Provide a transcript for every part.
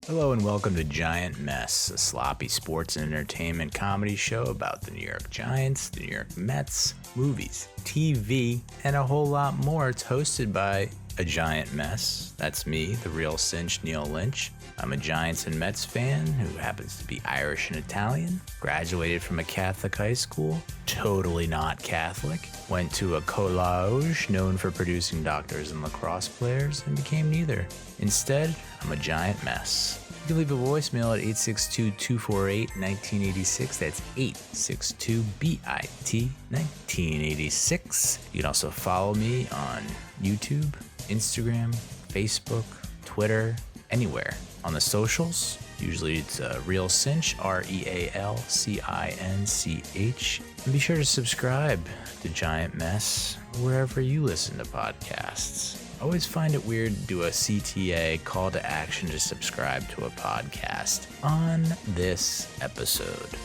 Hello and welcome to Giant Mess, a sloppy sports and entertainment comedy show about the New York Giants, the New York Mets, movies, TV, and a whole lot more. It's hosted by a giant mess. That's me, the real cinch, Neal Lynch. I'm a Giants and Mets fan who happens to be Irish and Italian, graduated from a Catholic high school, totally not Catholic, went to a college known for producing doctors and lacrosse players, and became neither. Instead, I'm a giant mess. You can leave a voicemail at 862-248-1986. That's 862-BIT-1986. You can also follow me on YouTube, Instagram, Facebook, Twitter, anywhere. On the socials, usually it's Real Cinch, REALCINCH. And be sure to subscribe to Giant Mess wherever you listen to podcasts. I always find it weird to do a CTA, call to action to subscribe to a podcast. On this episode,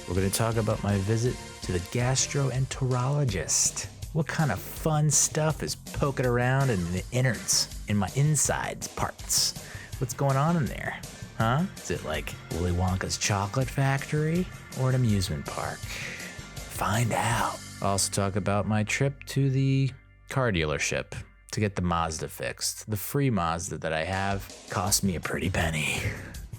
we're going to talk about my visit to the gastroenterologist. What kind of fun stuff is poking around in the innards, in my insides parts? What's going on in there? Huh? Is it like Willy Wonka's chocolate factory or an amusement park? Find out. I'll also talk about my trip to the car dealership to get the Mazda fixed. The free Mazda that I have cost me a pretty penny.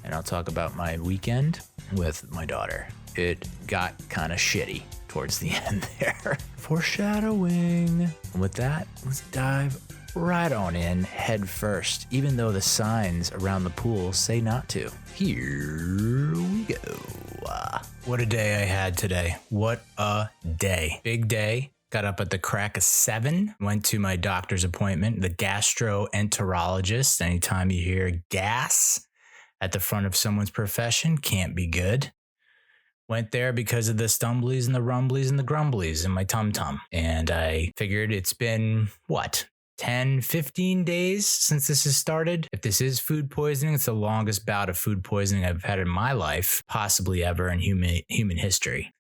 And I'll talk about my weekend with my daughter. It got kind of shitty towards the end there. Foreshadowing. And with that, let's dive right on in head first, even though the signs around the pool say not to. Here we go. What a day I had today. What a day. Big day. Got up at the crack of 7, went to my doctor's appointment, the gastroenterologist. Anytime you hear gas at the front of someone's profession, can't be good. Went there because of the stumblies and the rumblies and the grumblies in my tum-tum. And I figured it's been, 10, 15 days since this has started. If this is food poisoning, it's the longest bout of food poisoning I've had in my life, possibly ever in human history.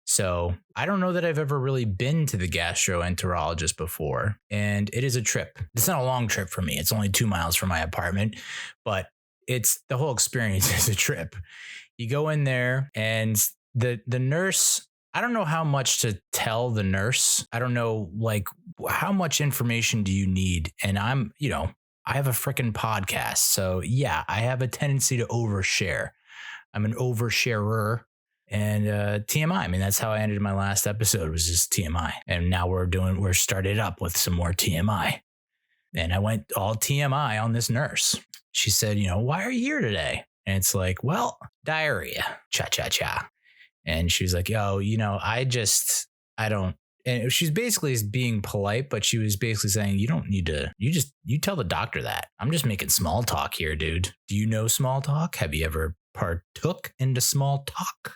So I don't know that I've ever really been to the gastroenterologist before, and it is a trip. It's not a long trip for me. It's only 2 miles from my apartment, but it's the whole experience is a trip. You go in there and the nurse, I don't know how much to tell the nurse. I don't know, how much information do you need? And I have a freaking podcast. So yeah, I have a tendency to overshare. I'm an oversharer. And TMI, I mean, that's how I ended my last episode, was just TMI. And now we're started up with some more TMI. And I went all TMI on this nurse. She said, why are you here today? And it's like, well, diarrhea, cha-cha-cha. And she was like, I don't. And she's basically being polite, but she was basically saying, you don't need to, you tell the doctor that. I'm just making small talk here, dude. Do you know small talk? Have you ever partook into small talk?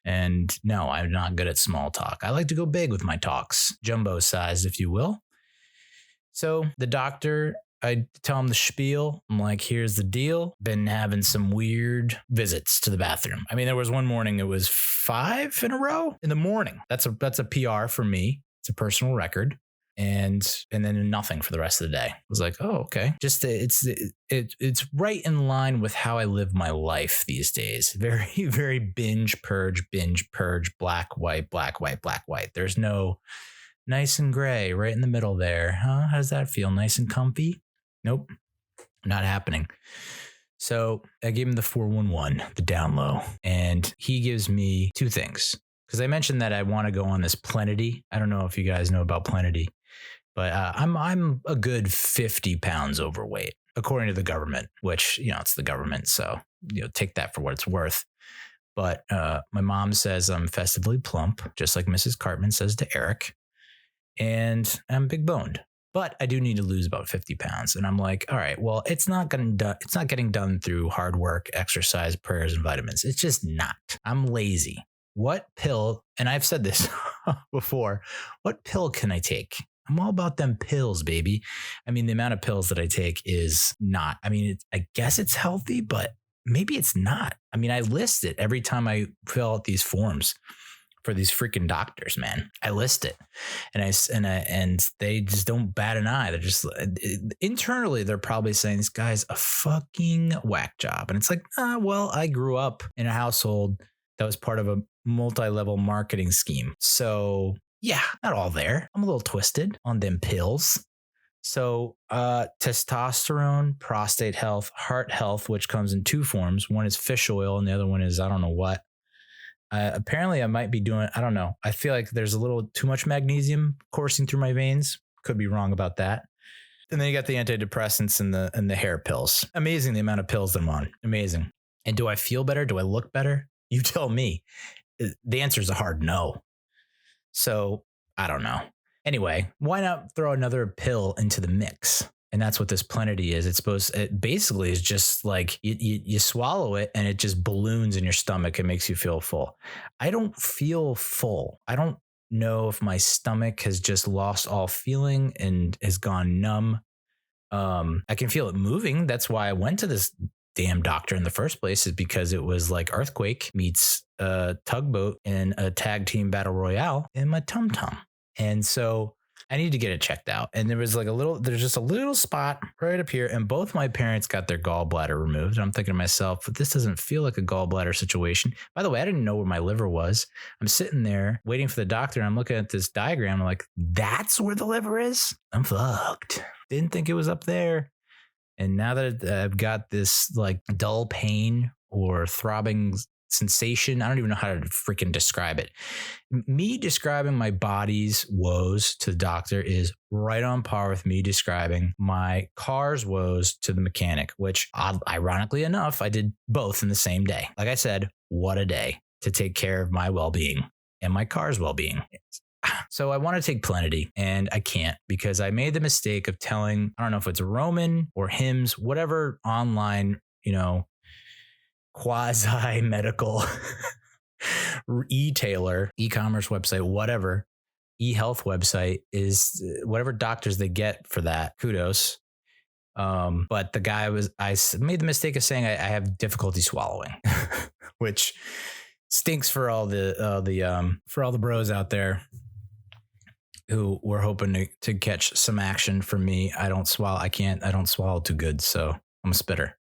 And no, I'm not good at small talk. I like to go big with my talks, jumbo sized, if you will. So the doctor, I tell him the spiel. I'm like, here's the deal. Been having some weird visits to the bathroom. I mean, there was one morning, it was 5 in a row in the morning. That's a PR for me. It's a personal record. And then nothing for the rest of the day. I was like, oh, okay. Just it's right in line with how I live my life these days. Very, very binge, purge, black, white, black, white, black, white. There's no nice and gray right in the middle there. Huh? How does that feel? Nice and comfy? Nope, not happening. So I gave him the 411, the down low, and he gives me 2 things. Because I mentioned that I want to go on this Plenity. I don't know if you guys know about Plenity, but I'm a good 50 pounds overweight, according to the government, which, it's the government. So, take that for what it's worth. But my mom says I'm festively plump, just like Mrs. Cartman says to Eric. And I'm big boned. But I do need to lose about 50 pounds. And I'm like, all right, well, it's not getting done through hard work, exercise, prayers, and vitamins. It's just not. I'm lazy. What pill, and I've said this before, what pill can I take? I'm all about them pills, baby. I mean, the amount of pills that I take is not, I guess it's healthy, but maybe it's not. I mean, I list it every time I fill out these forms for these freaking doctors, man. I list it, and they just don't bat an eye. They're just internally, they're probably saying this guy's a fucking whack job, and it's like, well, I grew up in a household that was part of a multi-level marketing scheme, so yeah, not all there. I'm a little twisted on them pills. So testosterone, prostate health, heart health, which comes in two forms. One is fish oil and the other one is I don't know what. Apparently I might be doing, I don't know. I feel like there's a little too much magnesium coursing through my veins. Could be wrong about that. And then you got the antidepressants and the hair pills. Amazing the amount of pills that I'm on. Amazing. And do I feel better? Do I look better? You tell me. The answer is a hard no. So I don't know. Anyway, why not throw another pill into the mix? And that's what this Plenity is. It basically is just like you swallow it and it just balloons in your stomach and makes you feel full. I don't feel full. I don't know if my stomach has just lost all feeling and has gone numb. I can feel it moving. That's why I went to this damn doctor in the first place, is because it was like earthquake meets a tugboat in a tag team battle royale in my tum-tum. And so I need to get it checked out. And there's just a little spot right up here. And both my parents got their gallbladder removed. And I'm thinking to myself, but this doesn't feel like a gallbladder situation. By the way, I didn't know where my liver was. I'm sitting there waiting for the doctor. And I'm looking at this diagram. I'm like, that's where the liver is? I'm fucked. Didn't think it was up there. And now that I've got this like dull pain or throbbing sensation, I don't even know how to freaking describe it. Me describing my body's woes to the doctor is right on par with me describing my car's woes to the mechanic, which ironically enough, I did both in the same day. Like I said, what a day to take care of my well-being and my car's well-being. So I want to take Plenity and I can't, because I made the mistake of telling, I don't know if it's Roman or Hims, whatever online, quasi-medical e-tailer, e-commerce website, whatever, e-health website is, whatever doctors they get for that, kudos. But the guy I made the mistake of saying I have difficulty swallowing, which stinks for all the bros out there who were hoping to catch some action from me. I don't swallow too good. So I'm a spitter.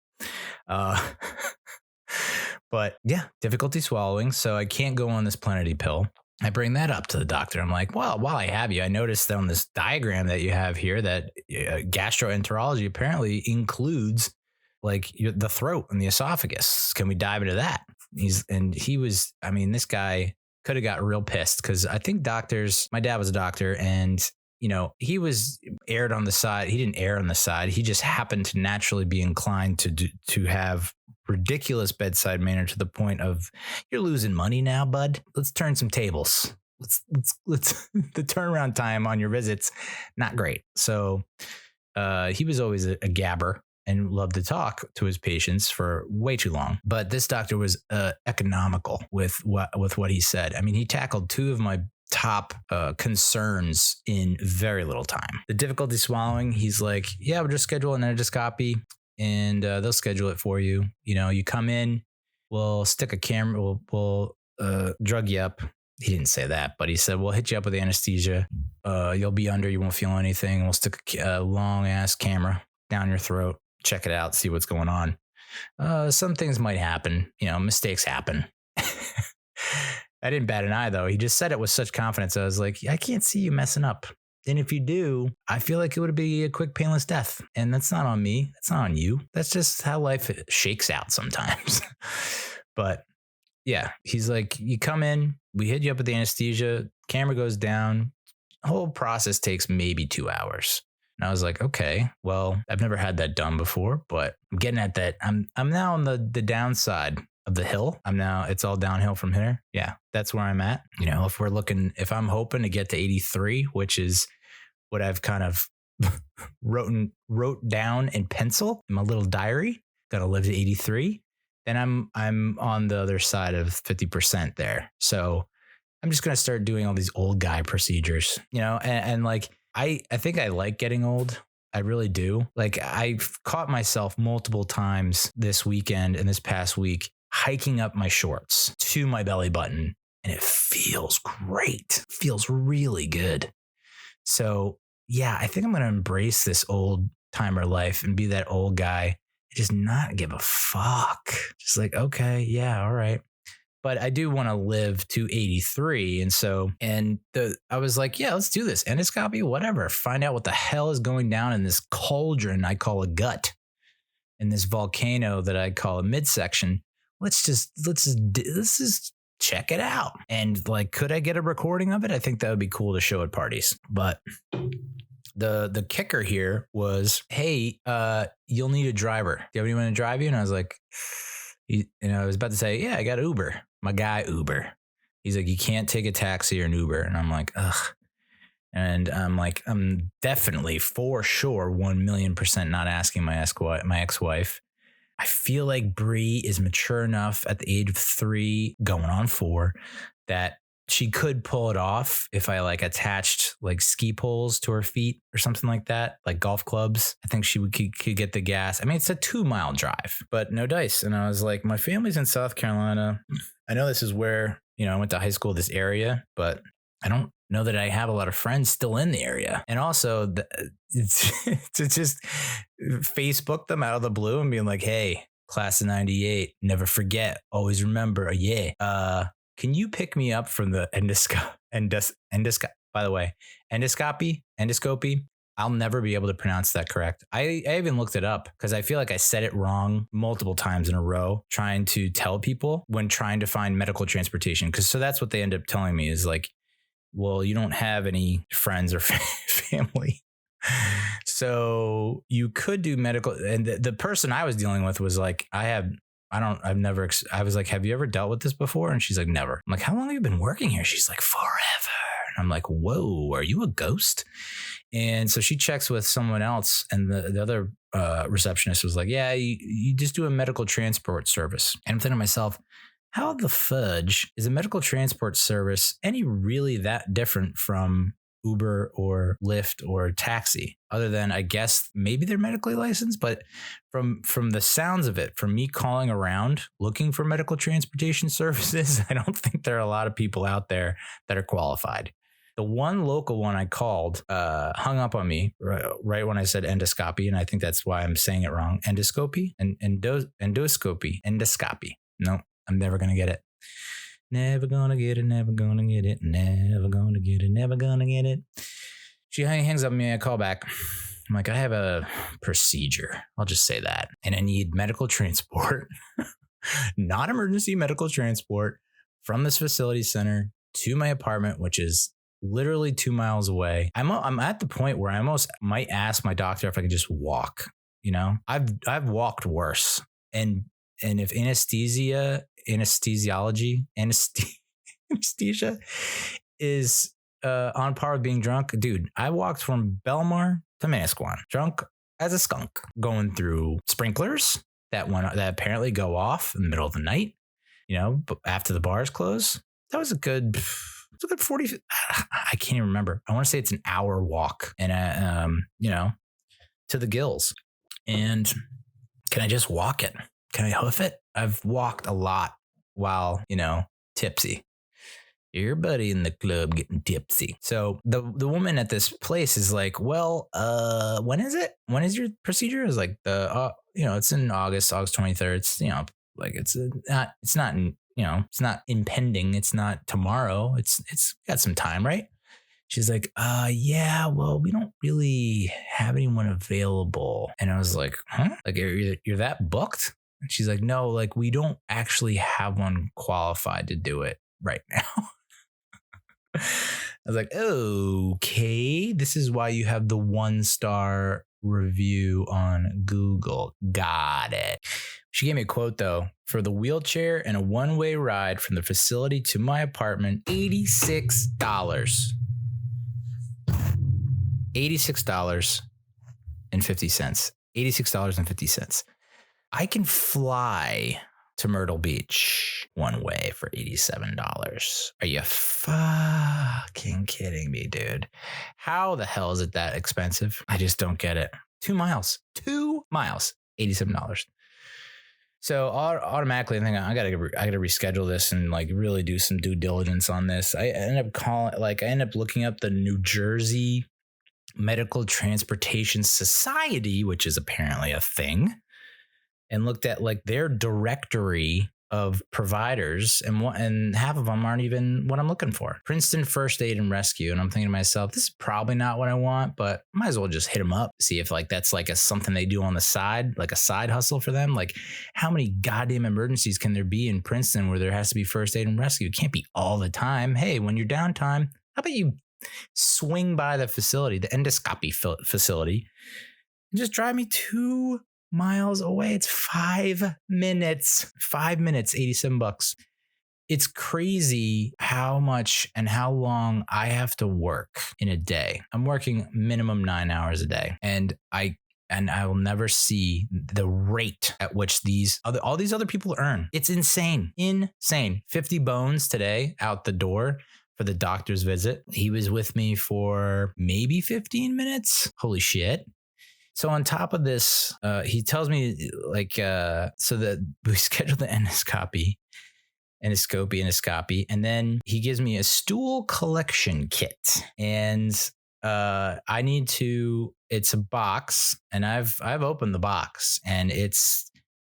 But yeah, difficulty swallowing. So I can't go on this Plenity pill. I bring that up to the doctor. I'm like, well, while I have you, I noticed on this diagram that you have here that gastroenterology apparently includes like the throat and the esophagus. Can we dive into that? This guy could have got real pissed, because I think my dad was a doctor, and he was aired on the side. He didn't err on the side. He just happened to naturally be inclined to have ridiculous bedside manner to the point of, you're losing money now, bud. Let's turn some tables. Let's the turnaround time on your visits, not great. So he was always a gabber and loved to talk to his patients for way too long. But this doctor was economical with what he said. I mean, he tackled two of my top concerns in very little time. The difficulty swallowing, he's like, yeah, we'll just schedule an endoscopy and they'll schedule it for you. You come in, we'll stick a camera, we'll drug you up. He didn't say that, but he said, we'll hit you up with anesthesia. You'll be under, you won't feel anything. We'll stick a long ass camera down your throat, check it out, see what's going on. Some things might happen, mistakes happen. I didn't bat an eye though. He just said it with such confidence. I was like, I can't see you messing up. And if you do, I feel like it would be a quick, painless death. And that's not on me. That's not on you. That's just how life shakes out sometimes. But yeah, he's like, you come in, we hit you up with the anesthesia, camera goes down. The whole process takes maybe 2 hours. And I was like, okay, well, I've never had that done before, but I'm getting at that. I'm now on the downside of the hill. It's all downhill from here. Yeah, that's where I'm at. If I'm hoping to get to 83, which is what I've kind of wrote down in pencil in my little diary, gotta live to 83, then I'm on the other side of 50% there. So I'm just going to start doing all these old guy procedures, and like, I think I like getting old. I really do. Like, I've caught myself multiple times this weekend and this past week hiking up my shorts to my belly button and it feels great. It feels really good. So yeah, I think I'm going to embrace this old timer life and be that old guy and just not give a fuck. Just like, okay, yeah, all right. But I do want to live to 83. And I was like, yeah, let's do this. Endoscopy, whatever. Find out what the hell is going down in this cauldron I call a gut, in this volcano that I call a midsection. Let's just check it out. And like, could I get a recording of it? I think that would be cool to show at parties. But the kicker here was, hey, you'll need a driver. Do you have anyone to drive you? And I was like, I was about to say, yeah, I got Uber. My guy Uber. He's like, you can't take a taxi or an Uber. And I'm like, ugh. And I'm like, I'm definitely for sure 1,000,000% not asking my ex-wife. I feel like Bree is mature enough at the age of 3, going on 4, that she could pull it off if I like attached like ski poles to her feet or something like that, like golf clubs. I think she could get the gas. I mean, it's a 2-mile drive, but no dice. And I was like, my family's in South Carolina. I know this is where, I went to high school, this area, but I don't know that I have a lot of friends still in the area. And also to just Facebook them out of the blue and being like, hey, class of 98, never forget, always remember, can you pick me up from the endoscopy? By the way, endoscopy. I'll never be able to pronounce that correct. I even looked it up because I feel like I said it wrong multiple times in a row, trying to tell people when trying to find medical transportation. So that's what they end up telling me is like, well, you don't have any friends or family. So you could do medical. And the person I was dealing with was like, I was like, have you ever dealt with this before? And she's like, never. I'm like, how long have you been working here? She's like, forever. And I'm like, whoa, are you a ghost? And so she checks with someone else. And the other receptionist was like, yeah, you just do a medical transport service. And I'm thinking to myself, how the fudge is a medical transport service any really that different from Uber or Lyft or taxi, other than I guess maybe they're medically licensed, but from the sounds of it, from me calling around looking for medical transportation services, I don't think there are a lot of people out there that are qualified. The one local one I called hung up on me right when I said endoscopy, and I think that's why I'm saying it wrong. Endoscopy. No, I'm never gonna get it. Never gonna get it, never gonna get it, never gonna get it, never gonna get it. She hangs up on me, I call back. I'm like, I have a procedure. I'll just say that. And I need medical transport, not emergency medical transport, from this facility center to my apartment, which is literally 2 miles away. I'm at the point where I almost might ask my doctor if I could just walk. I've walked worse. And if anesthesia is on par with being drunk, dude, I walked from Belmar to Manasquan, drunk as a skunk, going through sprinklers that apparently go off in the middle of the night, after the bars close. That was a good 40. I can't even remember. I want to say it's an hour walk and, to the gills. And can I just walk it? Can I hoof it? I've walked a lot while, tipsy. Your buddy in the club getting tipsy. So the woman at this place is like, well, when is it? When is your procedure? Is like it's in August 23rd. It's, like it's not impending. It's not tomorrow. It's got some time, right? She's like, yeah, well, we don't really have anyone available. And I was like, huh? Like, you're that booked? And she's like, no, like we don't actually have one qualified to do it right now. I was like, okay, this is why you have the 1-star review on Google. Got it. She gave me a quote though, for the wheelchair and a one-way ride from the facility to my apartment, $86. $86.50. $86.50. I can fly to Myrtle Beach one way for $87. Are you fucking kidding me, dude? How the hell is it that expensive? I just don't get it. 2 miles, $87. So automatically, I think I gotta reschedule this and like really do some due diligence on this. I end up looking up the New Jersey Medical Transportation Society, which is apparently a thing, and looked at like their directory of providers, and half of them aren't even what I'm looking for. Princeton First Aid and Rescue, and I'm thinking to myself, this is probably not what I want, but might as well just hit them up, see if like that's like something they do on the side, like a side hustle for them. Like, how many goddamn emergencies can there be in Princeton where there has to be first aid and rescue? It can't be all the time. Hey, when you're downtime, how about you swing by the facility, the endoscopy facility, and just drive me 2 miles away. It's 5 minutes, 87 bucks. It's crazy how much and how long I have to work in a day. I'm working minimum 9 hours a day, and I will never see the rate at which all these other people earn. It's insane. 50 bones today out the door for the doctor's visit. He was with me for maybe 15 minutes. Holy shit. So on top of this, he tells me like, so that we scheduled the endoscopy, and then he gives me a stool collection kit, and I need to. It's a box, and I've opened the box, and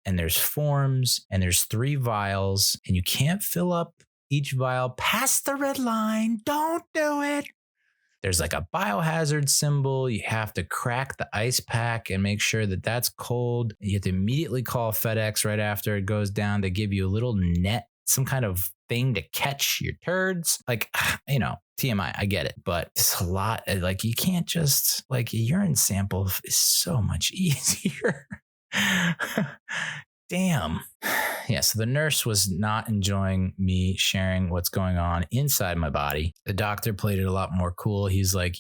there's forms, and there's 3 vials, and you can't fill up each vial past the red line. Don't do it. There's like a biohazard symbol. You have to crack the ice pack and make sure that that's cold. You have to immediately call FedEx right after it goes down. They give you a little net, some kind of thing to catch your turds. Like, TMI, I get it, but it's a lot. Like, you can't just, like, a urine sample is so much easier. Damn. Yeah, so the nurse was not enjoying me sharing what's going on inside my body. The doctor played it a lot more cool. He's like,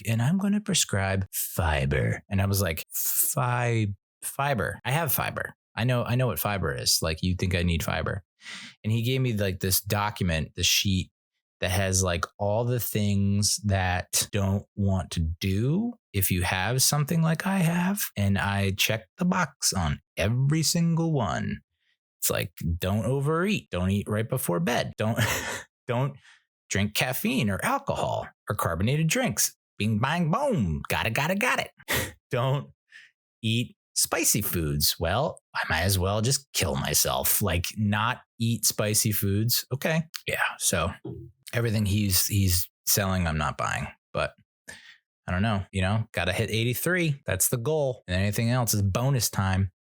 and I'm going to prescribe fiber. And I was like, fiber. I have fiber. I know what fiber is. Like, you think I need fiber. And he gave me like this document, the sheet that has like all the things that don't want to do if you have something like I have. And I checked the box on every single one. It's like, don't overeat. Don't eat right before bed. Don't drink caffeine or alcohol or carbonated drinks. Bing, bang, boom. Got it. Don't eat spicy foods. Well, I might as well just kill myself. Like, not eat spicy foods. Okay. Yeah. So everything he's selling, I'm not buying, but I don't know, got to hit 83. That's the goal. And anything else is bonus time.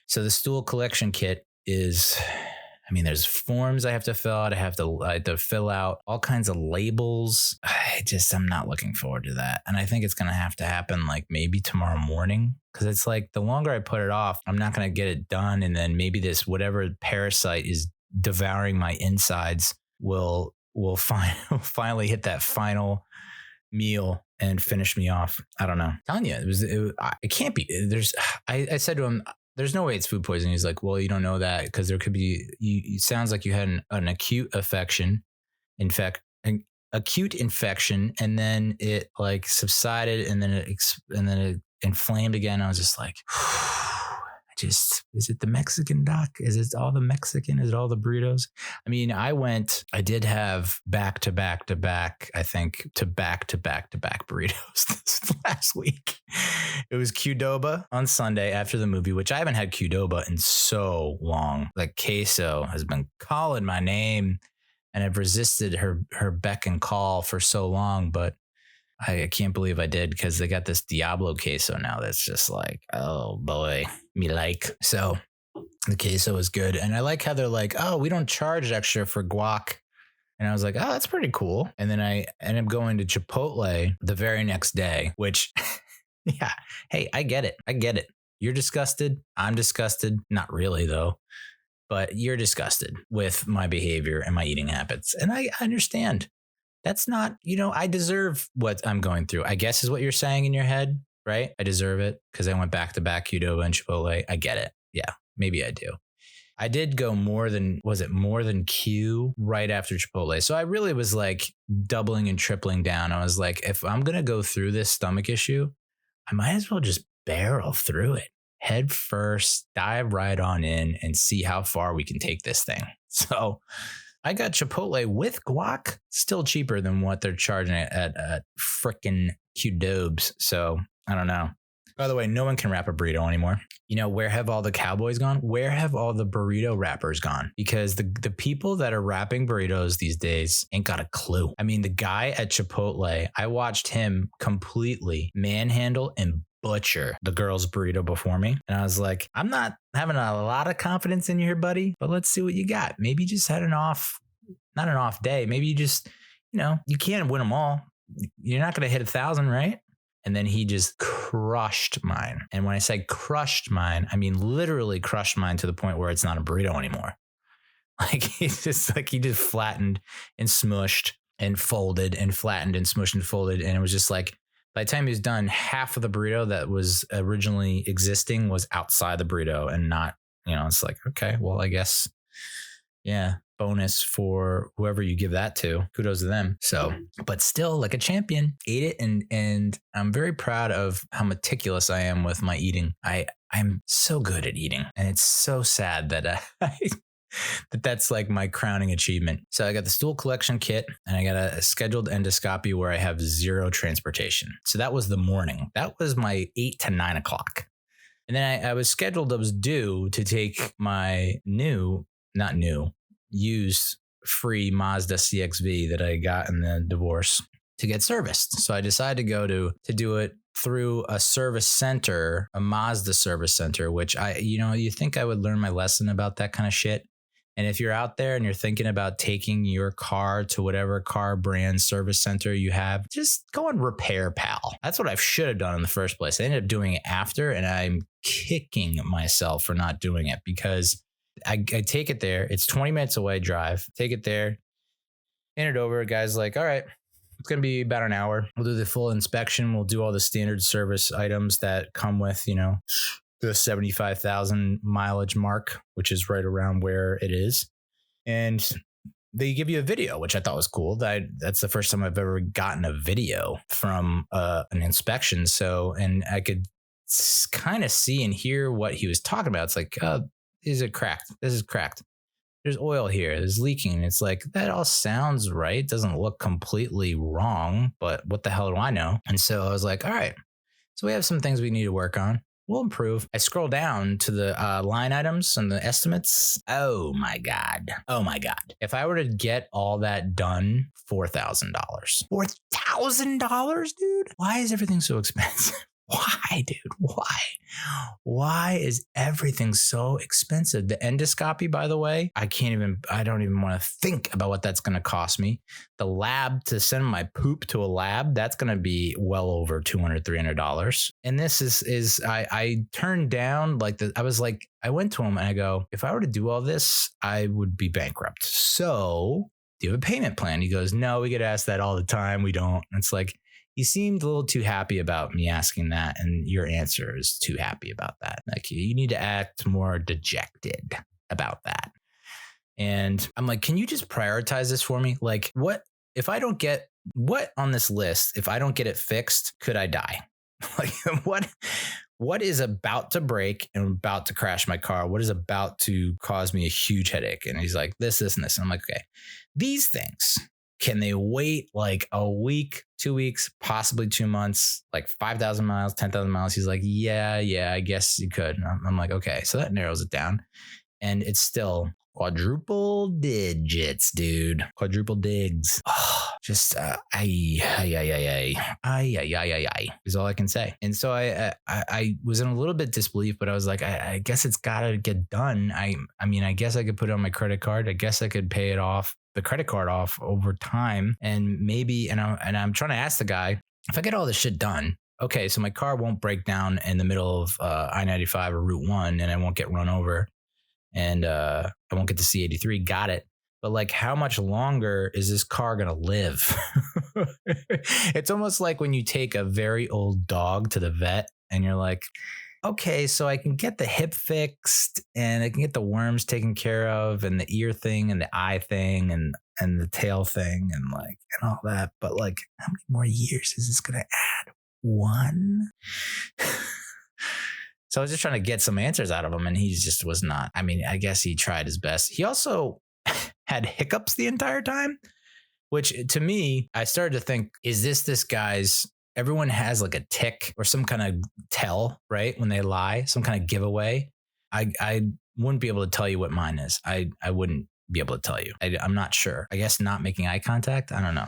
So the stool collection kit is, there's forms I have to fill out. I have to fill out all kinds of labels. I'm not looking forward to that. And I think it's going to have to happen like maybe tomorrow morning, because it's like the longer I put it off, I'm not going to get it done. And then maybe this, whatever parasite is devouring my insides will finally hit that final meal and finish me off. I don't know. I'm telling you, it can't be. I said to him, there's no way it's food poisoning. He's like, well, you don't know that because there could be, it sounds like you had an acute infection, an acute infection, and then it like subsided, and then it inflamed again. I was just like, is it the Mexican doc? Is it all the Mexican? Is it all the burritos? I did have back to back burritos this last week. It was Qdoba on Sunday after the movie, which I haven't had Qdoba in so long. Like, queso has been calling my name, and I've resisted her beck and call for so long, but I can't believe I did, because they got this Diablo queso now that's just like, oh boy, me like. So the queso is good. And I like how they're like, oh, we don't charge extra for guac. And I was like, oh, that's pretty cool. And then I ended up going to Chipotle the very next day, which, yeah, hey, I get it. You're disgusted. I'm disgusted. Not really, though. But you're disgusted with my behavior and my eating habits. And I understand. That's not, I deserve what I'm going through, I guess is what you're saying in your head, right? I deserve it because I went back to back Qdoba and Chipotle. I get it. Yeah, maybe I do. I did go more than Q right after Chipotle. So I really was like doubling and tripling down. I was like, if I'm going to go through this stomach issue, I might as well just barrel through it. head first, dive right on in and see how far we can take this thing. So I got Chipotle with guac, still cheaper than what they're charging at frickin' Qdobe's. So I don't know. By the way, no one can wrap a burrito anymore. You know, where have all the cowboys gone? Where have all the burrito wrappers gone? Because the people that are wrapping burritos these days ain't got a clue. I mean, the guy at Chipotle, I watched him completely manhandle and butcher the girl's burrito before me. And I was like, I'm not having a lot of confidence in you here, buddy, but let's see what you got. Maybe you just had not an off day. Maybe you just, you can't win them all. You're not going to hit 1,000, right? And then he just crushed mine. And when I say crushed mine, I mean literally crushed mine to the point where it's not a burrito anymore. Like he just flattened and smushed and folded and flattened and smushed and folded. And it was just like, by the time he was done, half of the burrito that was originally existing was outside the burrito and not, it's like, okay, well, I guess, yeah, bonus for whoever you give that to. Kudos to them. So, but still like a champion, ate it. And I'm very proud of how meticulous I am with my eating. I'm so good at eating, and it's so sad that that's like my crowning achievement. So I got the stool collection kit, and I got a scheduled endoscopy where I have 0 transportation. So that was the morning. That was my 8 to 9 o'clock. And then I was due to take my used free Mazda CX-V that I got in the divorce to get serviced. So I decided to go to do it through a service center, a Mazda service center, which you think I would learn my lesson about that kind of shit. And if you're out there and you're thinking about taking your car to whatever car brand service center you have, just go and Repair Pal. That's what I should have done in the first place. I ended up doing it after, and I'm kicking myself for not doing it because I take it there. It's 20 minutes away drive. Take it there, hand it over. Guy's like, all right, it's going to be about an hour. We'll do the full inspection. We'll do all the standard service items that come with, the 75,000 mileage mark, which is right around where it is. And they give you a video, which I thought was cool. That's the first time I've ever gotten a video from an inspection. So, and I could kind of see and hear what he was talking about. It's like, is it cracked? This is cracked. There's oil here. There's leaking. It's like, that all sounds right. Doesn't look completely wrong, but what the hell do I know? And so I was like, all right, so we have some things we need to work on. We'll improve. I scroll down to the line items and the estimates. Oh my God. If I were to get all that done, $4,000. $4,000, dude? Why is everything so expensive? Why, dude? Why is everything so expensive? The endoscopy, by the way, I don't even want to think about what that's going to cost me. The lab, to send my poop to a lab, that's going to be well over $200, $300. And this is I turned down I went to him and I go, if I were to do all this, I would be bankrupt. So do you have a payment plan? He goes, no, we get asked that all the time. We don't. And it's like, you seemed a little too happy about me asking that, and your answer is too happy about that. Like, you need to act more dejected about that. And I'm like, can you just prioritize this for me? Like, what on this list, if I don't get it fixed, could I die? Like, what is about to break and about to crash my car? What is about to cause me a huge headache? And he's like, this, and this. And I'm like, okay, these things, can they wait like a week, 2 weeks, possibly 2 months, like 5,000 miles, 10,000 miles? He's like, yeah, I guess you could. And I'm like, okay, so that narrows it down. And it's still quadruple digits, dude. Quadruple digs. Oh, just is all I can say. And so I was in a little bit disbelief, but I was like, I guess it's got to get done. I mean, I guess I could put it on my credit card. I guess I could pay it off, the credit card off over time. And maybe, and I'm trying to ask the guy, if I get all this shit done, okay, so my car won't break down in the middle of I-95 or Route 1, and I won't get run over, and I won't get to C-83. Got it. But like, how much longer is this car going to live? It's almost like when you take a very old dog to the vet and you're like, okay, so I can get the hip fixed and I can get the worms taken care of and the ear thing and the eye thing and the tail thing and all that. But like, how many more years is this going to add? One? So I was just trying to get some answers out of him, and he just was not. I mean, I guess he tried his best. He also had hiccups the entire time, which to me, I started to think, is this guy's, everyone has like a tick or some kind of tell, right? When they lie, some kind of giveaway. I wouldn't be able to tell you what mine is. I wouldn't be able to tell you. I'm not sure. I guess not making eye contact. I don't know.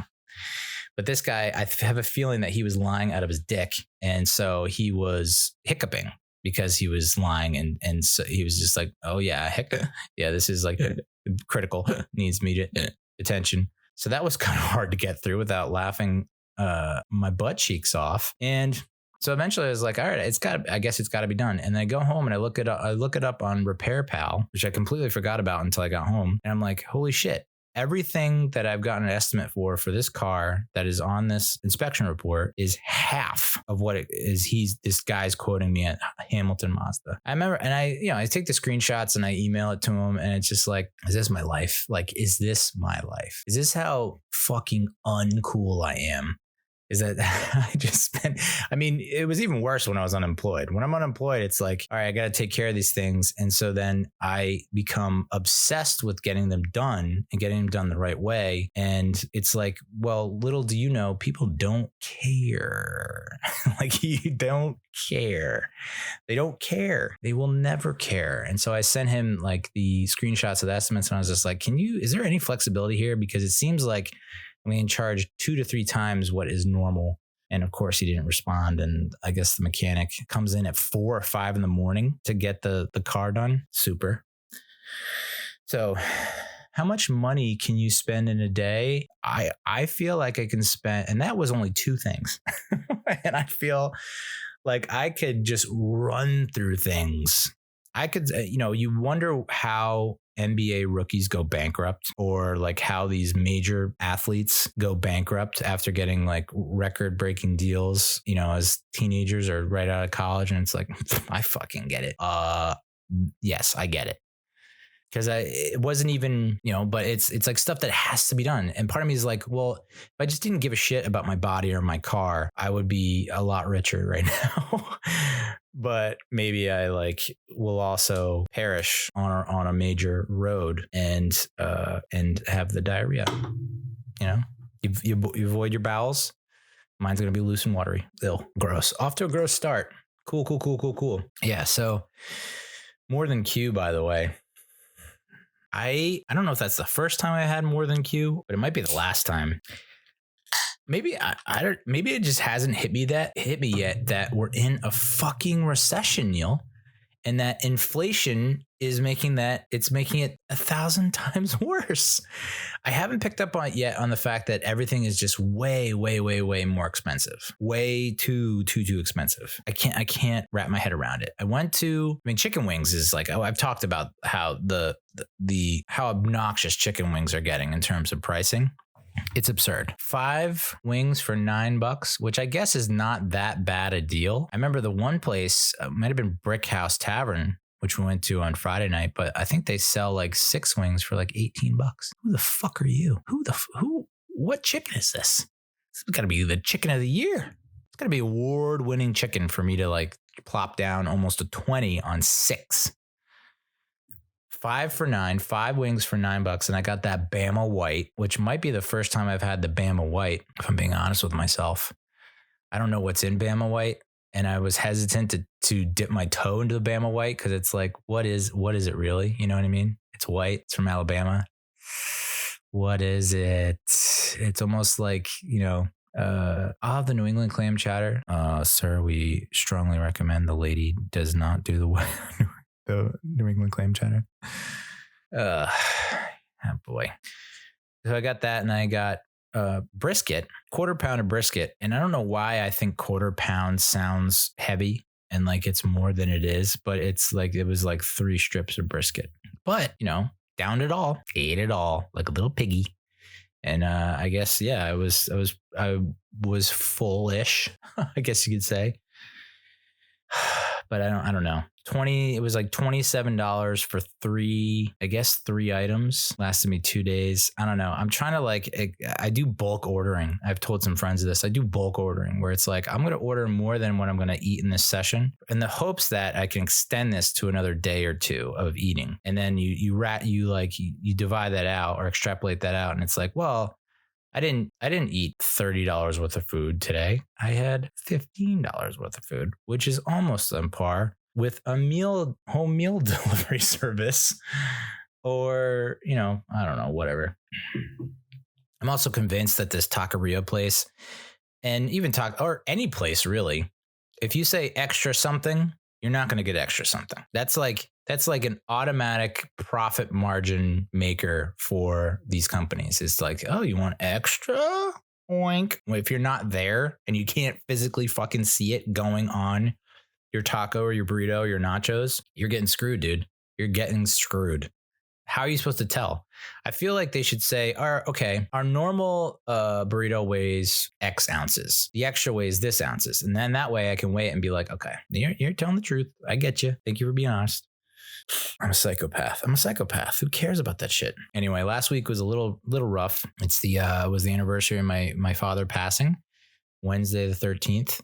But this guy, I have a feeling that he was lying out of his dick. And so he was hiccuping because he was lying. And so he was just like, oh yeah, yeah, this is like critical, needs immediate attention. So that was kind of hard to get through without laughing my butt cheeks off. And so eventually I was like, all right, I guess it's got to be done. And then I go home and I look it up on Repair Pal, which I completely forgot about until I got home. And I'm like, holy shit. Everything that I've gotten an estimate for this car that is on this inspection report is half of what it is. This guy's quoting me at Hamilton Mazda. I remember, and I take the screenshots and I email it to him, and it's just like, is this my life? Like, is this my life? Is this how fucking uncool I am? Is that I just spent, I mean, it was even worse when I was unemployed. When I'm unemployed, it's like, all right, I got to take care of these things. And so then I become obsessed with getting them done and getting them done the right way. And it's like, well, little do you know, people don't care. Like, you don't care. They don't care. They will never care. And so I sent him like the screenshots of the estimates, and I was just like, is there any flexibility here? Because it seems like I'm being charged 2 to 3 times what is normal. And of course he didn't respond. And I guess the mechanic comes in at 4 or 5 in the morning to get the car done. Super. So how much money can you spend in a day? I feel like I can spend, and that was only 2 things. And I feel like I could just run through things. I could, you wonder how NBA rookies go bankrupt, or like how these major athletes go bankrupt after getting like record breaking deals, as teenagers or right out of college. And it's like, I fucking get it. Yes, I get it. Because it wasn't even, but it's like stuff that has to be done. And part of me is like, well, if I just didn't give a shit about my body or my car, I would be a lot richer right now. But maybe I will also perish on a major road and have the diarrhea. You avoid your bowels. Mine's going to be loose and watery. Ill. Gross. Off to a gross start. Cool. Yeah. So more than Q, by the way. I don't know if that's the first time I had more than Q, but it might be the last time. Maybe maybe it just hasn't hit me yet that we're in a fucking recession, Neal, and that inflation is making it 1,000 times worse. I haven't picked up on it yet on the fact that everything is just way more expensive. Way too expensive. I can't wrap my head around it. Chicken wings is like, I've talked about how how obnoxious chicken wings are getting in terms of pricing. It's absurd. 5 wings for $9, which I guess is not that bad a deal. I remember the one place might have been Brick House Tavern, which we went to on Friday night, but I think they sell like 6 wings for like $18. Who the fuck are you? What chicken is this? This has got to be the chicken of the year. It's got to be award-winning chicken for me to like plop down almost a 20 on 6. 5 for $9, 5 wings for $9. And I got that Bama White, which might be the first time I've had the Bama White, if I'm being honest with myself. I don't know what's in Bama White. And I was hesitant to dip my toe into the Bama White because it's like, what is it really? You know what I mean? It's white. It's from Alabama. What is it? It's almost like, I'll have the New England clam chowder. Sir, we strongly recommend the lady does not do the New England clam chowder. Oh boy. So I got that, and I got brisket, 1/4 pound of brisket. And I don't know why I think 1/4 pound sounds heavy and like it's more than it is, but it was like 3 strips of brisket. But, downed it all, ate it all like a little piggy. And I guess, I was full-ish, I guess you could say. but I don't know. It was like $27 for three items. Lasted me 2 days. I don't know. I'm trying to I do bulk ordering. I've told some friends of this. I do bulk ordering where it's like, I'm going to order more than what I'm going to eat in this session in the hopes that I can extend this to another day or two of eating. And then you divide that out or extrapolate that out. And it's like, well, I didn't eat $30 worth of food today. I had $15 worth of food, which is almost on par with a home meal delivery service, or, I don't know, whatever. I'm also convinced that this taqueria place, and even or any place really, if you say extra something, you're not going to get extra something. That's like an automatic profit margin maker for these companies. It's like, oh, you want extra? Oink. If you're not there and you can't physically fucking see it going on your taco or your burrito or your nachos, you're getting screwed, dude. You're getting screwed. How are you supposed to tell? I feel like they should say, our normal burrito weighs X ounces. The extra weighs this ounces. And then that way I can weigh it and be like, okay, you're telling the truth. I get you. Thank you for being honest. I'm a psychopath. Who cares about that shit? Anyway, last week was a little rough. It was the anniversary of my father passing, Wednesday the 13th.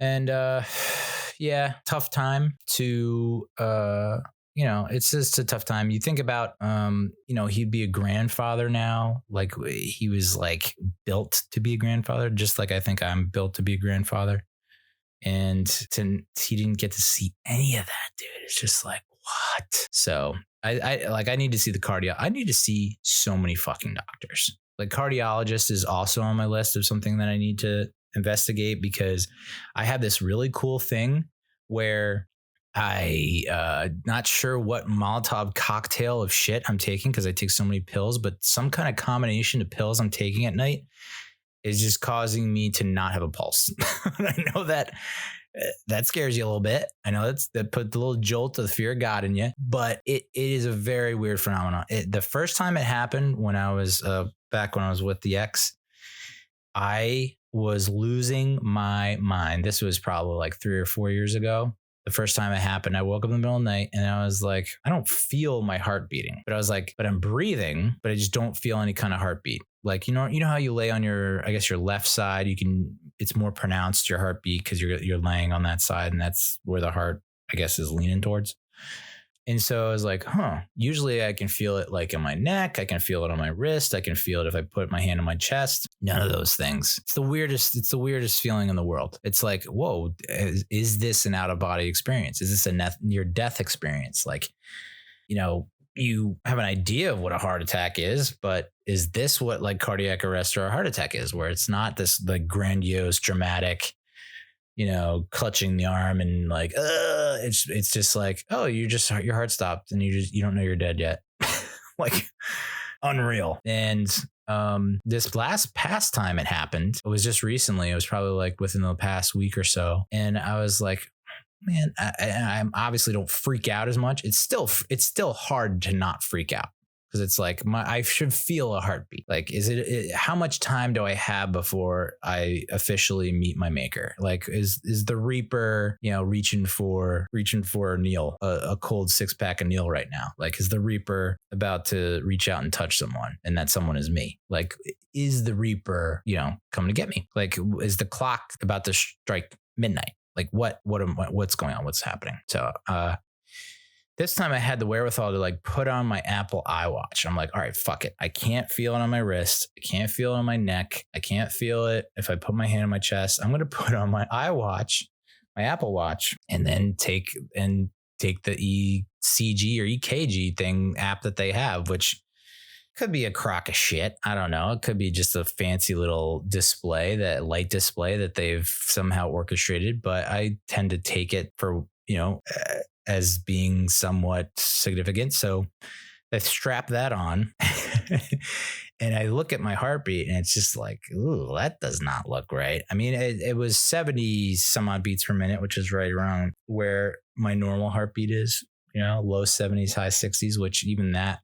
And yeah, tough time to it's just a tough time. You think about he'd be a grandfather now. Like he was like built to be a grandfather, just like I think I'm built to be a grandfather. And he didn't get to see any of that, dude. It's just like, what? So I need to see the I need to see so many fucking doctors. Like cardiologist is also on my list of something that I need to investigate, because I have this really cool thing where I not sure what Molotov cocktail of shit I'm taking, because I take so many pills, but some kind of combination of pills I'm taking at night is just causing me to not have a pulse. I know that scares you a little bit. I know that put the little jolt of the fear of God in you, but it is a very weird phenomenon. The first time it happened when I was back when I was with the ex, I was losing my mind. This was probably like 3 or 4 years ago. The first time it happened, I woke up in the middle of the night and I was like, I don't feel my heart beating, but I was like, but I'm breathing, but I just don't feel any kind of heartbeat. Like, you know how you lay on your left side, it's more pronounced, your heartbeat, because you're laying on that side, and that's where the heart, I guess, is leaning towards. And so I was like, usually I can feel it like in my neck. I can feel it on my wrist. I can feel it if I put my hand on my chest. None of those things. It's the weirdest feeling in the world. It's like, whoa, is this an out of body experience? Is this a near death experience? Like, you have an idea of what a heart attack is, but is this what like cardiac arrest or a heart attack is, where it's not this like grandiose, dramatic, clutching the arm and like, it's just like, oh, your heart stopped and you don't know you're dead yet. Like unreal. And this past time it happened, it was just recently. It was probably like within the past week or so. And I was like, man, I obviously don't freak out as much. It's still hard to not freak out, because it's like I should feel a heartbeat. Like, how much time do I have before I officially meet my maker? Like, is the Reaper, reaching for Neal, a cold 6-pack of Neal right now? Like, is the Reaper about to reach out and touch someone, and that someone is me? Like, is the Reaper, coming to get me? Like, is the clock about to strike midnight? Like what's going on? What's happening? So, this time I had the wherewithal to like put on my Apple iWatch. I'm like, all right, fuck it. I can't feel it on my wrist. I can't feel it on my neck. I can't feel it if I put my hand on my chest. I'm going to put on my iWatch, my Apple Watch, and then take the ECG or EKG app that they have, which could be a crock of shit. I don't know. It could be just a fancy little light display that they've somehow orchestrated, but I tend to take it for, as being somewhat significant. So I strap that on and I look at my heartbeat and it's just like, ooh, that does not look right. I mean, it was 70 some odd beats per minute, which is right around where my normal heartbeat is, low 70s, high 60s, which even that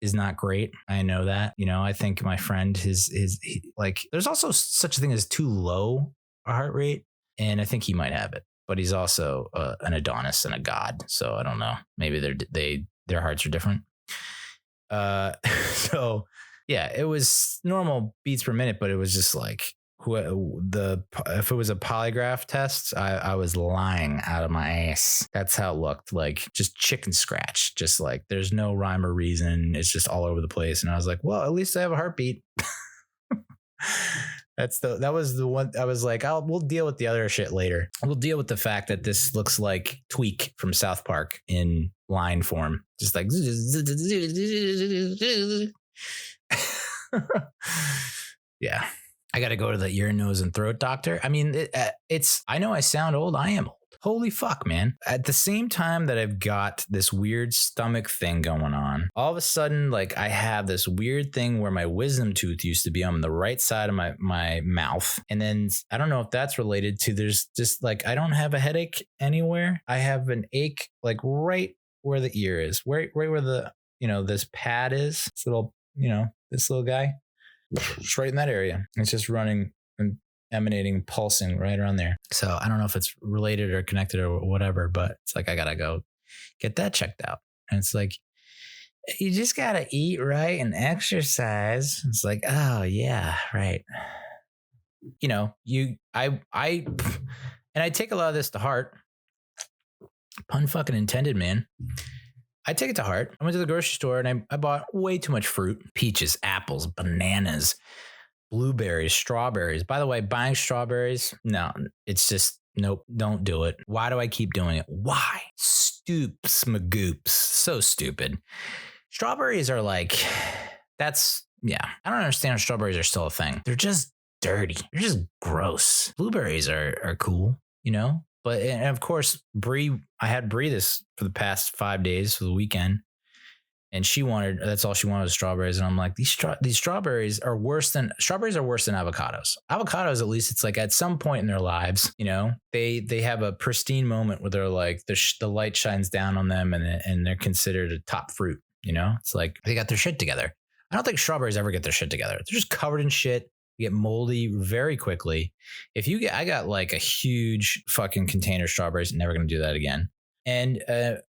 is not great. I know that, I think my friend there's also such a thing as too low a heart rate. And I think he might have it. but he's also an Adonis and a god. So I don't know. Maybe their hearts are different. So yeah, it was normal beats per minute, but it was just like if it was a polygraph test, I was lying out of my ass. That's how it looked, like just chicken scratch, just like there's no rhyme or reason. It's just all over the place. And I was like, well, at least I have a heartbeat. That was the one. I was like, we'll deal with the other shit later. We'll deal with the fact that this looks like Tweak from South Park in line form, just like yeah. I got to go to the ear, nose, and throat doctor. I mean, I know I sound old. I am old. Holy fuck, man. At the same time that I've got this weird stomach thing going on, all of a sudden, like I have this weird thing where my wisdom tooth used to be on the right side of my mouth. And then I don't know if that's related to, there's just like, I don't have a headache anywhere. I have an ache like right where the ear is, right where the, this pad is, this little guy. It's right in that area. It's just running and emanating, pulsing right around there. So I don't know if it's related or connected or whatever, but it's like, I got to go get that checked out. And it's like, you just got to eat right and exercise. It's like, oh yeah, right. I take a lot of this to heart. Pun fucking intended, man. I take it to heart. I went to the grocery store and I bought way too much fruit. Peaches, apples, bananas, blueberries, strawberries. By the way, buying strawberries, no, it's just, nope, don't do it. Why do I keep doing it? Why? Stoops, magoops. So stupid. Strawberries are like, I don't understand how strawberries are still a thing. They're just dirty. They're just gross. Blueberries are cool, But, and of course, I had Bree this for the past 5 days for the weekend. And that's all she wanted was strawberries. And I'm like, these strawberries are worse than avocados. Avocados, at least it's like at some point in their lives, they have a pristine moment where they're like, the light shines down on them and they're considered a top fruit. It's like they got their shit together. I don't think strawberries ever get their shit together. They're just covered in shit. Get moldy very quickly. I got like a huge fucking container of strawberries, never going to do that again. And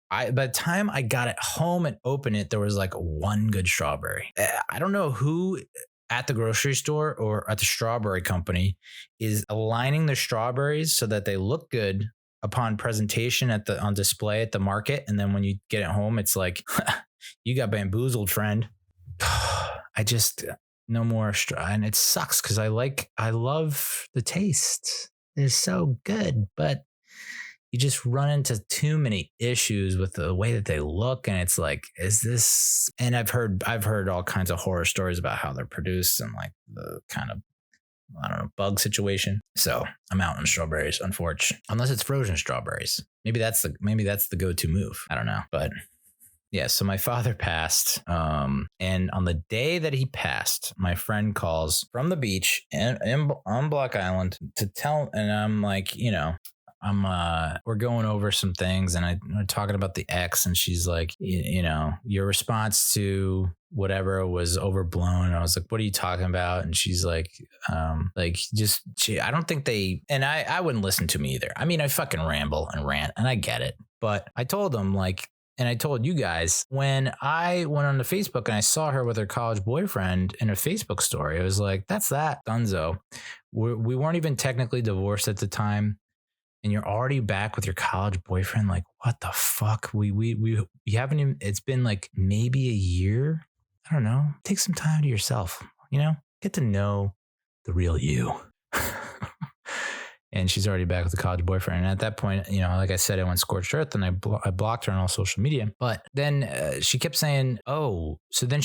by the time I got it home and opened it, there was like one good strawberry. I don't know who at the grocery store or at the strawberry company is aligning the strawberries so that they look good upon presentation on display at the market. And then when you get it home, it's like, you got bamboozled, friend. I just... No more and it sucks because I love the taste. They're so good, but you just run into too many issues with the way that they look, and it's like, is this? And I've heard all kinds of horror stories about how they're produced and like the kind of, I don't know, bug situation. So I'm out on strawberries, unfortunately, unless it's frozen strawberries. Maybe that's the go-to move. I don't know, but. Yeah, so my father passed, and on the day that he passed, my friend calls from the beach on Block Island to tell, and I'm like, we're going over some things, and we're talking about the ex, and she's like, your response to whatever was overblown. And I was like, what are you talking about? And she's like, I don't think and I wouldn't listen to me either. I mean, I fucking ramble and rant, and I get it, but I told him and I told you guys, when I went on to Facebook and I saw her with her college boyfriend in a Facebook story, I was like, that's that, dunzo. We weren't even technically divorced at the time. And you're already back with your college boyfriend. Like, what the fuck? We haven't even, it's been like maybe a year. I don't know. Take some time to yourself, get to know the real you. And she's already back with the college boyfriend. And at that point, like I said, I went scorched earth and I blocked her on all social media. But then she kept saying, oh, so then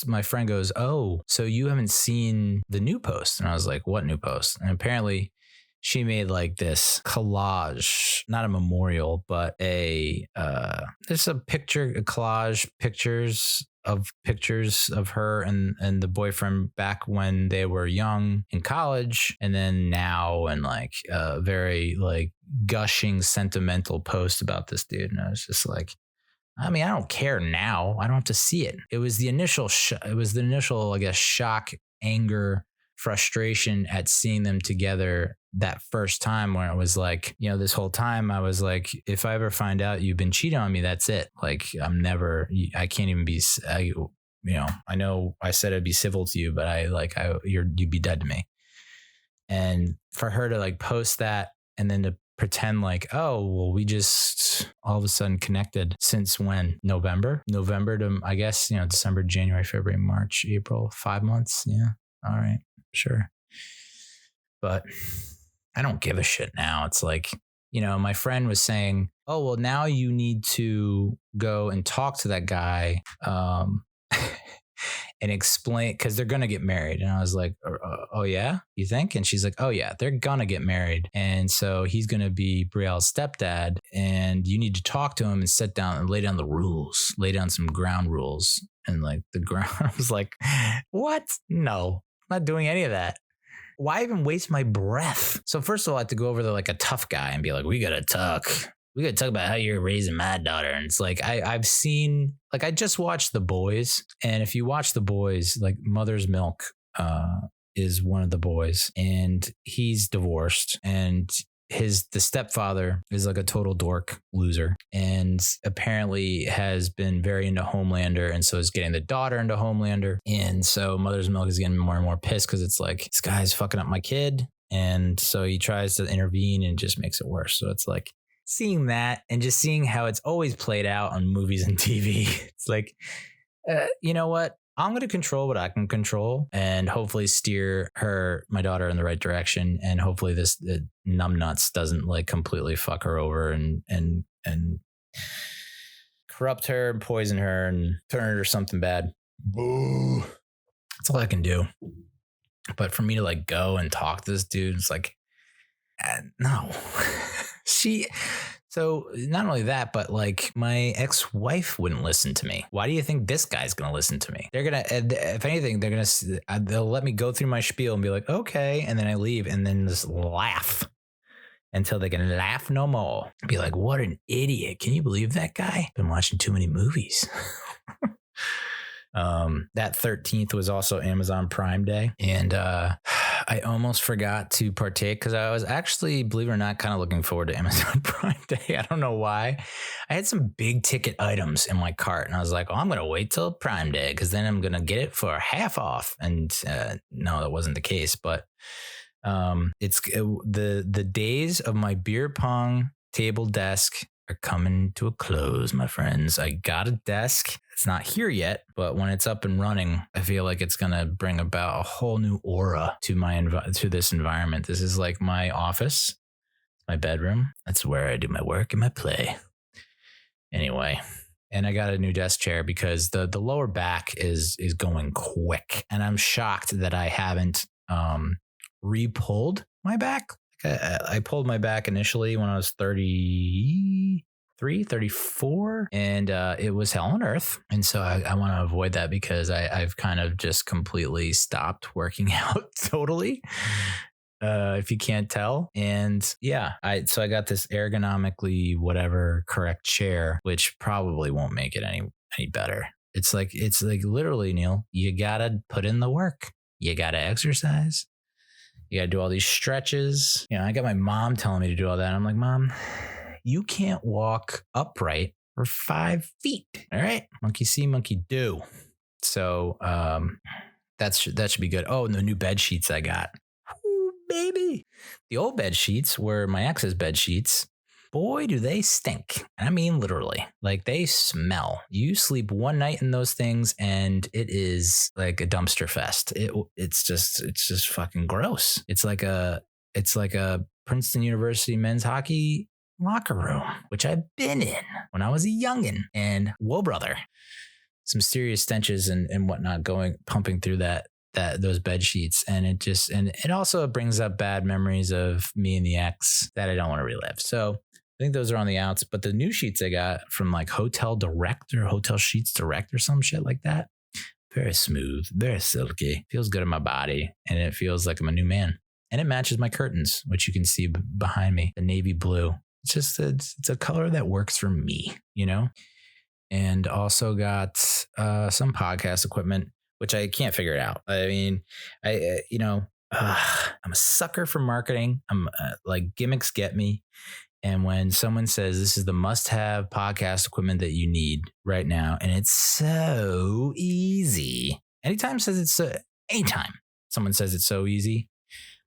my friend goes, oh, so you haven't seen the new post? And I was like, what new post? And apparently she made like this collage, not a memorial, but there's a collage pictures of her and the boyfriend back when they were young in college, and then now, and like a very like gushing sentimental post about this dude. And I was just like, I mean, I don't care now. I don't have to see it. It was the initial, I guess, shock, anger, frustration at seeing them together that first time where it was like, this whole time I was like, if I ever find out you've been cheating on me, that's it. Like I can't even be, I know I said I'd be civil to you, but you'd be dead to me. And for her to like post that and then to pretend like, oh, well, we just all of a sudden connected since when? November to, I guess, December, January, February, March, April, 5 months. Yeah. All right. Sure. But I don't give a shit now. It's like, my friend was saying, oh, well, now you need to go and talk to that guy and explain, because they're going to get married. And I was like, oh, yeah, you think? And she's like, oh, yeah, they're going to get married. And so he's going to be Brielle's stepdad. And you need to talk to him and sit down and lay down the rules, lay down some ground rules. And like the ground, I was like, what? No, I'm not doing any of that. Why even waste my breath? So first of all, I had to go over to like a tough guy and be like, we got to talk about how you're raising my daughter. And it's like, I've seen, like, I just watched The Boys. And if you watch The Boys, like Mother's Milk is one of the boys, and he's divorced, and the stepfather is like a total dork loser, and apparently has been very into Homelander, and so is getting the daughter into Homelander. And so Mother's Milk is getting more and more pissed because it's like, this guy's fucking up my kid. And so he tries to intervene and just makes it worse. So it's like seeing that and just seeing how it's always played out on movies and TV. It's like, you know what? I'm going to control what I can control and hopefully steer my daughter in the right direction. And hopefully this numbnuts doesn't like completely fuck her over and corrupt her and poison her and turn her to something bad. Boo. That's all I can do. But for me to like go and talk to this dude, it's like, no. So not only that, but like my ex-wife wouldn't listen to me. Why do you think this guy's going to listen to me? They're going to, if anything, they'll let me go through my spiel and be like, okay. And then I leave and then just laugh until they can laugh no more. Be like, what an idiot. Can you believe that guy? Been watching too many movies. That 13th was also Amazon Prime Day. And I almost forgot to partake because I was actually, believe it or not, kind of looking forward to Amazon Prime Day. I don't know why. I had some big ticket items in my cart and I was like, oh, I'm going to wait till Prime Day because then I'm going to get it for half off. And no, that wasn't the case. But the days of my beer pong table desk are coming to a close, my friends. I got a desk. It's not here yet, but when it's up and running, I feel like it's going to bring about a whole new aura to this environment. This is like my office, my bedroom. That's where I do my work and my play. Anyway, and I got a new desk chair because the lower back is going quick. And I'm shocked that I haven't re-pulled my back. I pulled my back initially when I was 33, 34, and it was hell on earth. And so I want to avoid that because I've kind of just completely stopped working out totally, if you can't tell. And yeah, so I got this ergonomically whatever correct chair, which probably won't make it any better. It's like literally, Neal, you got to put in the work. You got to exercise. You got to do all these stretches. I got my mom telling me to do all that. I'm like, Mom, you can't walk upright for 5 feet. All right. Monkey see, monkey do. So that should be good. Oh, and the new bed sheets I got. Ooh, baby. The old bed sheets were my ex's bed sheets. Boy, do they stink. I mean, literally, like they smell. You sleep one night in those things and it is like a dumpster fest. It's just fucking gross. It's like a Princeton University men's hockey locker room, which I've been in when I was a youngin'. And whoa, brother, some serious stenches and whatnot pumping through those bed sheets. And it also brings up bad memories of me and the ex that I don't want to relive. So I think those are on the outs, but the new sheets I got from like Hotel Sheets Direct or some shit like that. Very smooth, very silky, feels good in my body. And it feels like I'm a new man. And it matches my curtains, which you can see behind me, the navy blue. It's a color that works for me, and also got some podcast equipment, which I can't figure it out. I mean, I'm a sucker for marketing. I'm like gimmicks get me. And when someone says this is the must-have podcast equipment that you need right now, and it's so easy. Anytime someone says it's so easy,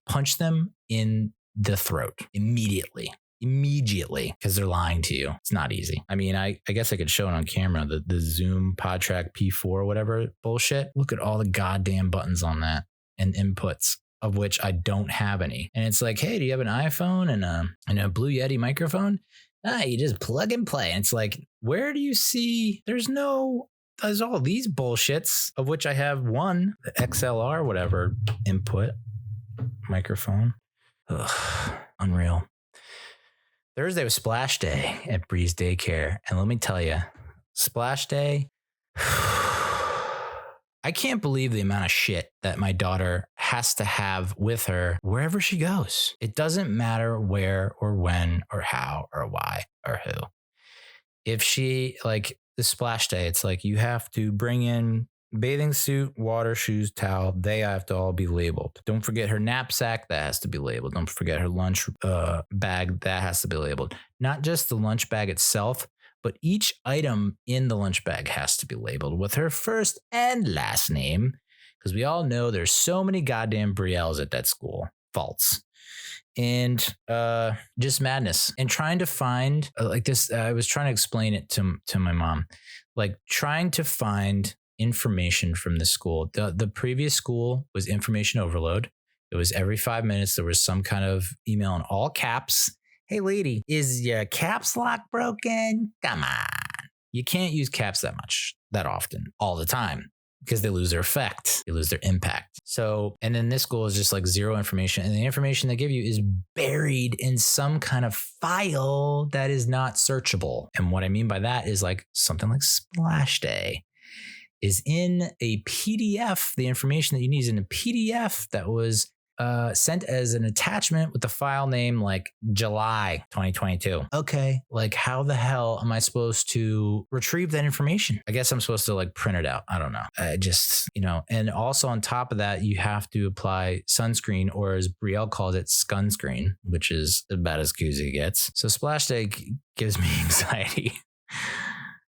punch them in the throat immediately, because they're lying to you. It's not easy. I mean, I guess I could show it on camera, the Zoom PodTrack P4 or whatever bullshit. Look at all the goddamn buttons on that and inputs, of which I don't have any. And it's like, hey, do you have an iPhone and a Blue Yeti microphone? You just plug and play. And it's like, where do you see? There's all these bullshits, of which I have one, the XLR, whatever, input microphone. Ugh, unreal. Thursday was Splash Day at Breeze Daycare. And let me tell you, Splash Day, I can't believe the amount of shit that my daughter has to have with her wherever she goes. It doesn't matter where or when or how or why or who. If she, like the Splash Day, it's like you have to bring in bathing suit, water, shoes, towel. They have to all be labeled. Don't forget her knapsack. That has to be labeled. Don't forget her lunch bag. That has to be labeled. Not just the lunch bag itself, but each item in the lunch bag has to be labeled with her first and last name, because we all know there's so many goddamn Brielles at that school. False. And just madness. And trying to find like this, I was trying to explain it to my mom, like trying to find information from the school. The previous school was information overload. It was every 5 minutes there was some kind of email in all caps. Hey lady, is your caps lock broken? Come on. You can't use caps that often, all the time, because they lose their effect. They lose their impact. So, and then this school is just like zero information. And the information they give you is buried in some kind of file that is not searchable. And what I mean by that is like something like Splash Day is in a PDF. The information that you need is in a PDF that was sent as an attachment with the file name like July 2022. Okay, like how the hell am I supposed to retrieve that information? I guess I'm supposed to like print it out. I don't know. And also on top of that, you have to apply sunscreen, or as Brielle calls it, skunscreen, which is about as good as it gets. So Splash Day gives me anxiety.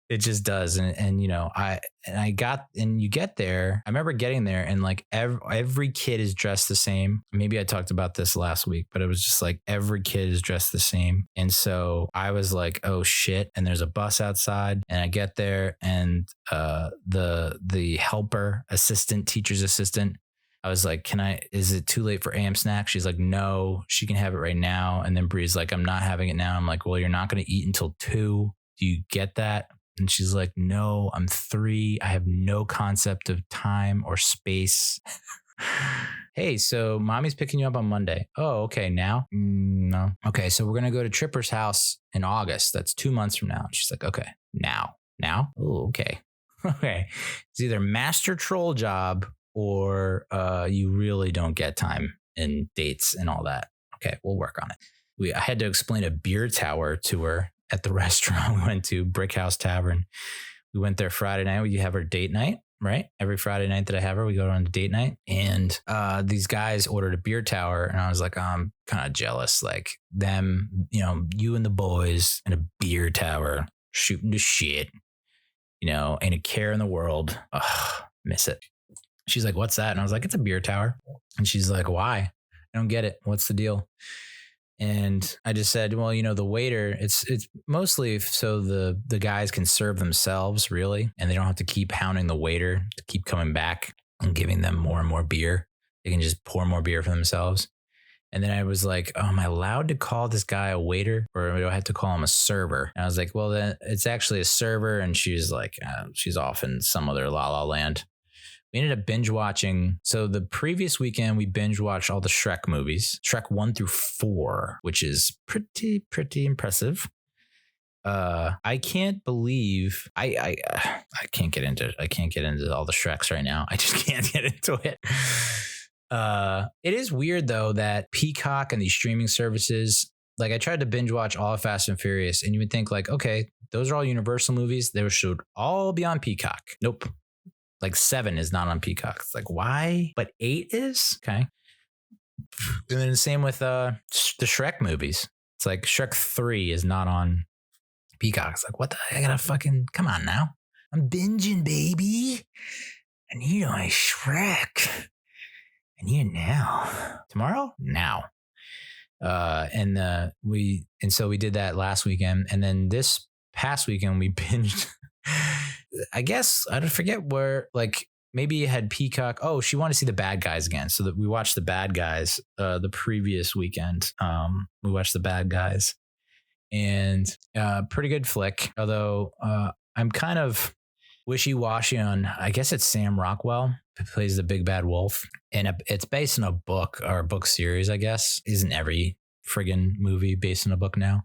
It just does. And you get there. I remember getting there and like every kid is dressed the same. Maybe I talked about this last week, but it was just like every kid is dressed the same. And so I was like, oh shit. And there's a bus outside and I get there and the helper assistant, teacher's assistant, I was like, is it too late for AM snack? She's like, no, she can have it right now. And then Bree's like, I'm not having it now. I'm like, well, you're not going to eat until 2. Do you get that? And she's like, no, I'm 3. I have no concept of time or space. Hey, so mommy's picking you up on Monday. Oh, okay. Now? No. Okay. So we're going to go to Tripper's house in August. That's 2 months from now. And she's like, okay, now? Oh, okay. Okay. It's either master troll job or you really don't get time and dates and all that. Okay. We'll work on it. I had to explain a beer tower to her at the restaurant we went to, Brick House Tavern. We went there Friday night. We have our date night, right? Every Friday night that I have her, we go on a date night. And these guys ordered a beer tower. And I was like, I'm kind of jealous. Like them, you and the boys in a beer tower shooting the shit, ain't a care in the world. Ugh, miss it. She's like, what's that? And I was like, it's a beer tower. And she's like, why? I don't get it. What's the deal? And I just said, well, the waiter, it's mostly so the guys can serve themselves, really. And they don't have to keep hounding the waiter to keep coming back and giving them more and more beer. They can just pour more beer for themselves. And then I was like, oh, am I allowed to call this guy a waiter, or do I have to call him a server? And I was like, well, then it's actually a server. And she's like, she's off in some other la la land. We ended up binge watching. So the previous weekend, we binge watched all the Shrek movies, Shrek 1 through 4, which is pretty impressive. I can't believe I can't get into it. I can't get into all the Shreks right now. I just can't get into it. It is weird though that Peacock and these streaming services, like I tried to binge watch all of Fast and Furious, and you would think like, okay, those are all Universal movies. They should all be on Peacock. Nope. Like 7 is not on Peacock. It's like, why? But 8 is? Okay. And then the same with the Shrek movies. It's like Shrek 3 is not on Peacock. It's like, what the heck? I gotta fucking, come on now. I'm binging, baby. I need my Shrek. I need it now. Tomorrow? Now. So we did that last weekend. And then this past weekend we binged, I guess, I don't forget where, like, maybe it had Peacock. Oh, she wanted to see The Bad Guys again. So that we watched The Bad Guys the previous weekend. We watched The Bad Guys, and pretty good flick. Although I'm kind of wishy-washy on, I guess it's Sam Rockwell who plays the big bad wolf. And it's based on a book, or a book series, I guess. Isn't every friggin' movie based on a book now?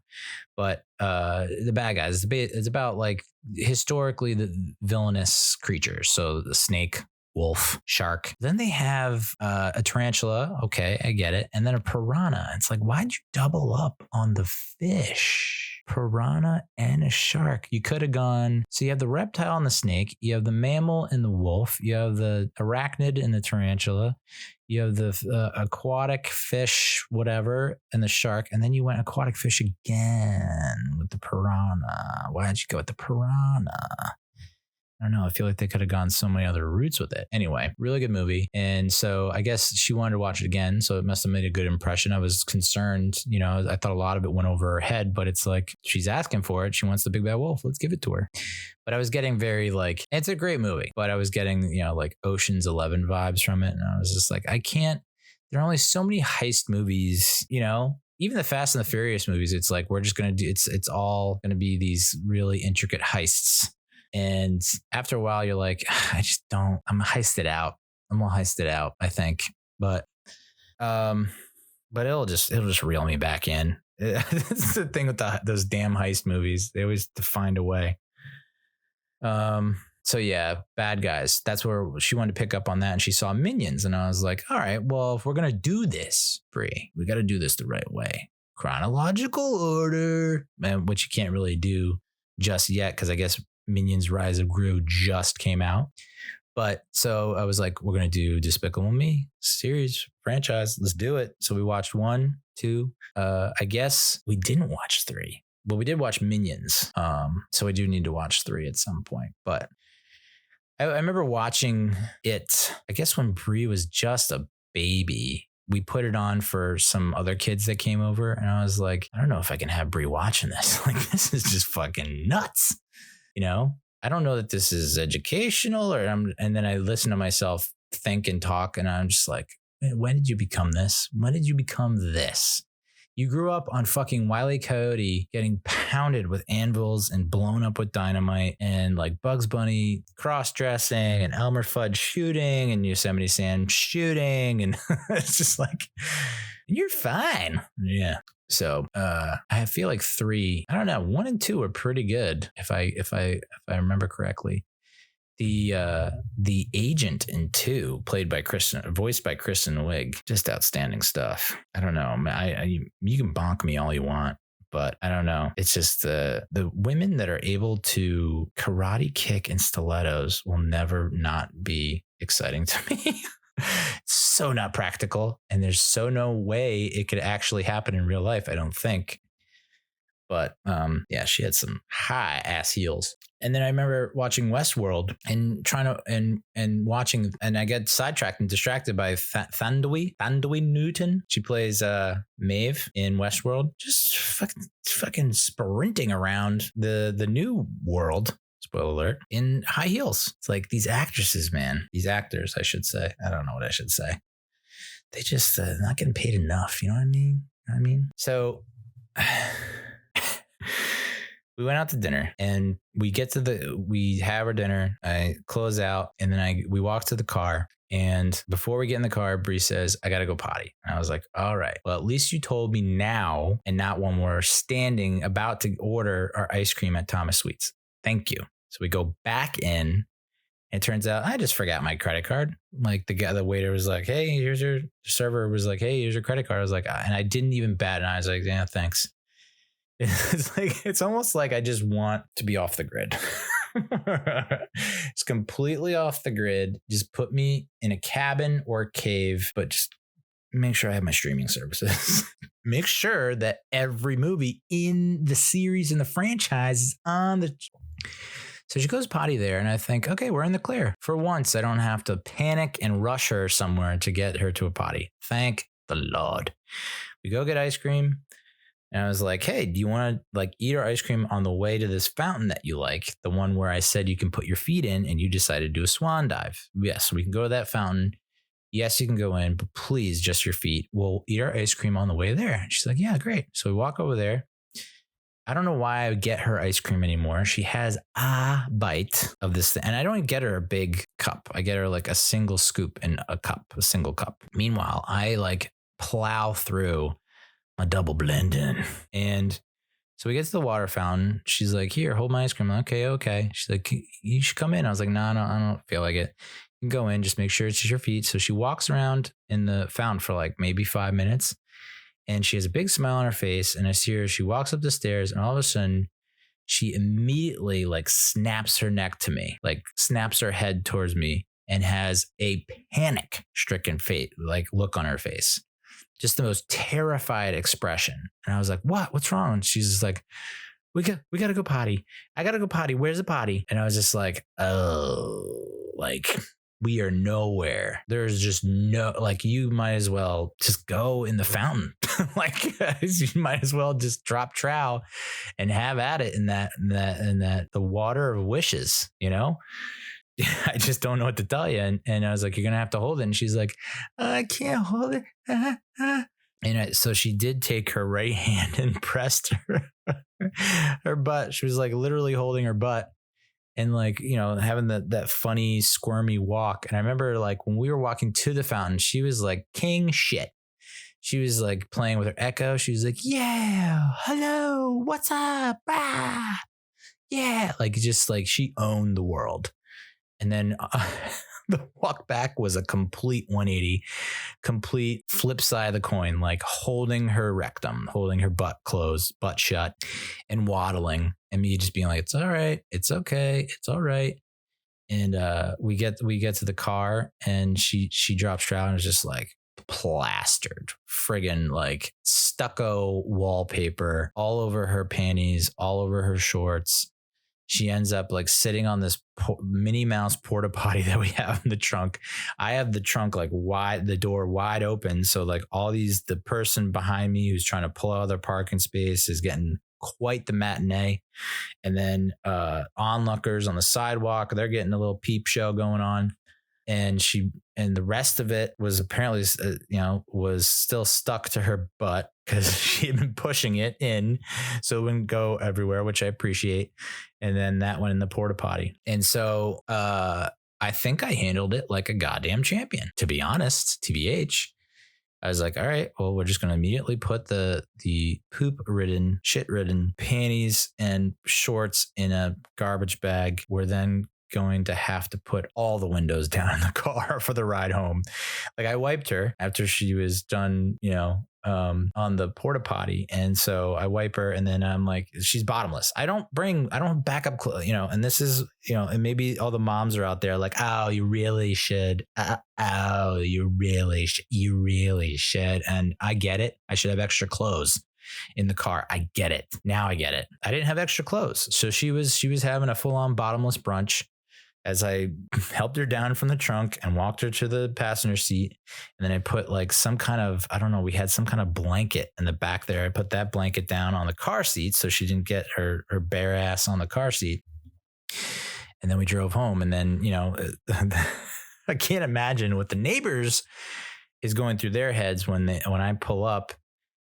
But The Bad Guys, it's about, like, historically the villainous creatures. So the snake, wolf, shark. Then they have a tarantula. Okay, I get it. And then a piranha. It's like, why'd you double up on the fish? Piranha and a shark. You could have gone. So you have the reptile and the snake. You have the mammal and the wolf. You have the arachnid and the tarantula. You have the aquatic fish, whatever, and the shark. And then you went aquatic fish again with the piranha. Why did you go with the piranha? I don't know. I feel like they could have gone so many other routes with it. Anyway, really good movie. And so I guess she wanted to watch it again. So it must have made a good impression. I was concerned, I thought a lot of it went over her head, but it's like, she's asking for it. She wants the big bad wolf. Let's give it to her. But I was getting very, like, it's a great movie, but I was getting, like Ocean's 11 vibes from it. And I was just like, I can't, there are only so many heist movies, even the Fast and the Furious movies. It's like, we're just going to do, it's all going to be these really intricate heists. And after a while, you're like, I just don't, I'm gonna heist it out, I think. But it'll just reel me back in. That's the thing with those damn heist movies. They always find a way. So yeah, Bad Guys. That's where she wanted to pick up on that. And she saw Minions. And I was like, all right, well, if we're going to do this, Brie, we got to do this the right way. Chronological order, which you can't really do just yet, because I guess Minions Rise of Gru just came out. But so I was like, we're going to do Despicable Me series franchise. Let's do it. So we watched 1, 2. I guess we didn't watch 3. Well, we did watch Minions. So we do need to watch 3 at some point. But I remember watching it, I guess when Brie was just a baby. We put it on for some other kids that came over. And I was like, I don't know if I can have Brie watching this. Like, this is just fucking nuts. I don't know that this is educational and then I listen to myself think and talk, and I'm just like, when did you become this? When did you become this? You grew up on fucking Wile E. Coyote getting pounded with anvils and blown up with dynamite, and like Bugs Bunny cross-dressing and Elmer Fudd shooting and Yosemite Sam shooting. And it's just like, you're fine. Yeah. So I feel like 3, I don't know, 1 and 2 are pretty good if I remember correctly. The agent in 2, voiced by Kristen Wiig, just outstanding stuff. I don't know. You can bonk me all you want, but I don't know. It's just the women that are able to karate kick and stilettos will never not be exciting to me. It's so not practical, and there's so no way it could actually happen in real life, I don't think. But yeah, she had some high ass heels. And then I remember watching Westworld and watching, and I get sidetracked and distracted by Thandwi Newton. She plays Maeve in Westworld, just fucking sprinting around the new world. Spoiler alert, in high heels. It's like these actresses, man. These actors, I should say. I don't know what I should say. They just not getting paid enough. You know what I mean? So we went out to dinner, and we have our dinner. I close out, and then we walk to the car. And before we get in the car, Brie says, I got to go potty. And I was like, all right, well, at least you told me now and not when we're standing about to order our ice cream at Thomas Sweets. Thank you. So we go back in. It turns out I just forgot my credit card. Like the waiter was like, hey, here's your server was like, hey, here's your credit card. I was like, and I didn't even bat. And I was like, yeah, thanks. It's almost like I just want to be off the grid. It's completely off the grid. Just put me in a cabin or a cave, but just make sure I have my streaming services. Make sure that every movie in the series and the franchise is on the. So she goes potty there, and I think, okay, we're in the clear. For once, I don't have to panic and rush her somewhere to get her to a potty. Thank the Lord. We go get ice cream. And I was like, hey, do you want to like eat our ice cream on the way to this fountain that you like? The one where I said you can put your feet in and you decided to do a swan dive. Yes, we can go to that fountain. Yes, you can go in, but please just your feet. We'll eat our ice cream on the way there. And she's like, yeah, great. So we walk over there. I don't know why I get her ice cream anymore. She has a bite of this thing. And I don't get her a big cup. I get her like a single scoop in a single cup. Meanwhile, I like plow through a double blending. And so we get to the water fountain. She's like, here, hold my ice cream. I'm like, okay. She's like, you should come in. I was like, no, I don't feel like it. You can go in, just make sure it's your feet. So she walks around in the fountain for like maybe 5 minutes. And she has a big smile on her face. And I see her, she walks up the stairs, and all of a sudden she immediately like snaps her neck to me, like snaps her head towards me, and has a panic stricken face, like look on her face. Just the most terrified expression. And I was like, what's wrong? And she's just like, we got to go potty. I got to go potty. Where's the potty? And I was just like, oh, like we are nowhere. There's just no, like you might as well just go in the fountain. Like you might as well just drop trow and have at it in that, the water of wishes, you know? I just don't know what to tell you. And I was like, you're going to have to hold it. And she's like, I can't hold it. And so she did take her right hand and pressed her butt. She was like literally holding her butt and like, you know, having that funny squirmy walk. And I remember like when we were walking to the fountain, she was like king shit. She was like playing with her echo. She was like, yeah, hello, what's up? Ah, yeah. Like just like she owned the world. And then the walk back was a complete 180, complete flip side of the coin, like holding her rectum, holding her butt closed, butt shut, and waddling. And me just being like, it's all right. It's okay. It's all right. And we get to the car, and she drops trout and is just like plastered, friggin' like stucco wallpaper all over her panties, all over her shorts. She ends up like sitting on this Minnie Mouse porta potty that we have in the trunk. I have the trunk like wide, the door wide open. So like the person behind me who's trying to pull out of their parking space is getting quite the matinee. And then onlookers on the sidewalk, they're getting a little peep show going on. And the rest of it was apparently, was still stuck to her butt because she had been pushing it in so it wouldn't go everywhere, which I appreciate. And then that went in the porta potty. And so I think I handled it like a goddamn champion, to be honest, TBH. I was like, all right, well, we're just going to immediately put the poop-ridden, shit-ridden panties and shorts in a garbage bag. We're then going to have to put all the windows down in the car for the ride home. Like I wiped her after she was done, on the porta potty. And so I wipe her, and then I'm like, she's bottomless. I don't back up, and this is, and maybe all the moms are out there like, oh, you really should. You really should. And I get it. I should have extra clothes in the car. I get it. Now I get it. I didn't have extra clothes. So she was having a full on bottomless brunch as I helped her down from the trunk and walked her to the passenger seat. And then I put like some kind of, I don't know, we had some kind of blanket in the back there. I put that blanket down on the car seat so she didn't get her bare ass on the car seat. And then we drove home. And then, I can't imagine what the neighbors is going through their heads when I pull up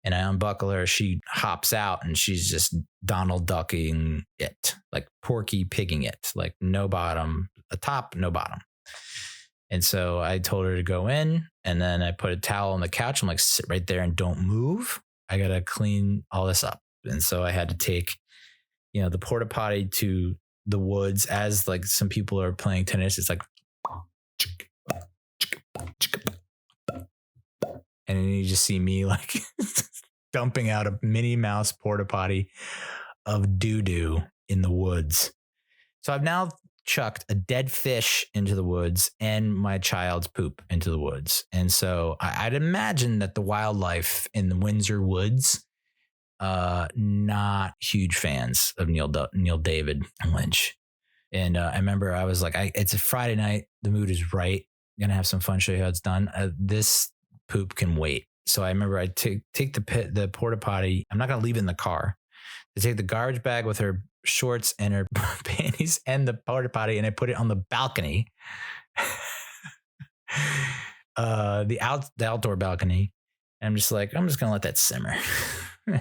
and I unbuckle her. She hops out and she's just Donald ducking it, like Porky pigging it, like no bottom, a top, no bottom. And so I told her to go in, and then I put a towel on the couch. I'm like, sit right there and don't move. I got to clean all this up. And so I had to take, the porta potty to the woods as like some people are playing tennis. It's like, and then you just see me like dumping out a Minnie Mouse porta potty of doo-doo in the woods. So I've now chucked a dead fish into the woods and my child's poop into the woods. And so I'd imagine that the wildlife in the Windsor woods, not huge fans of Neal David Lynch. And I remember I was like, it's a Friday night. The mood is right. I'm going to have some fun, show you how it's done. This poop can wait. So I remember I take the porta potty. I'm not going to leave it in the car. I take the garbage bag with her shorts and her panties and the porta potty, and I put it on the balcony, the outdoor balcony. And I'm just like, I'm just going to let that simmer.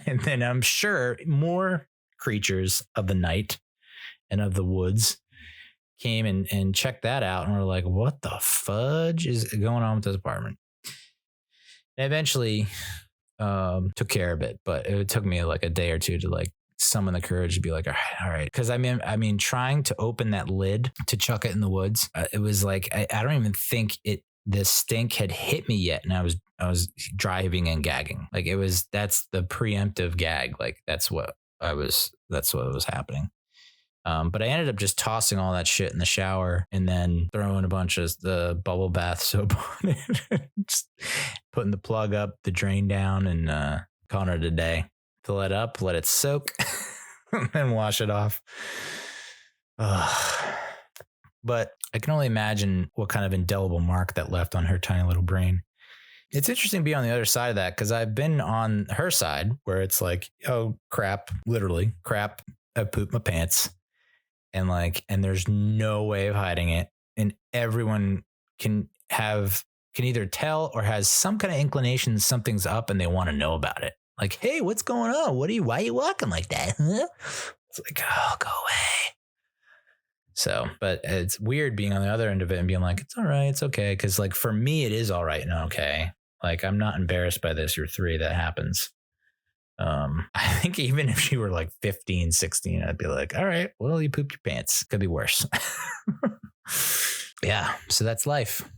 And then I'm sure more creatures of the night and of the woods came and checked that out. And we're like, what the fudge is going on with this apartment? And eventually took care of it, but it took me like a day or two to like summon the courage to be like, all right. Cause I mean, trying to open that lid to chuck it in the woods, it was like, I don't even think the stink had hit me yet. And I was driving and gagging. Like that's the preemptive gag. Like that's what was happening. But I ended up just tossing all that shit in the shower and then throwing a bunch of the bubble bath soap on it, just putting the plug up, the drain down, and calling it a day. Fill it up, let it soak, and then wash it off. But I can only imagine what kind of indelible mark that left on her tiny little brain. It's interesting to be on the other side of that, because I've been on her side where it's like, oh, crap, literally crap, I pooped my pants. And there's no way of hiding it. And everyone can either tell or has some kind of inclination something's up and they want to know about it. Like, hey, what's going on? Why are you walking like that? Huh? It's like, oh, go away. So, but it's weird being on the other end of it and being like, it's all right. It's okay. Cause like for me, it is all right and okay. Like I'm not embarrassed by this. You're 3, that happens. I think even if you were like 15, 16, I'd be like, all right, well, you pooped your pants. Could be worse. Yeah. So that's life.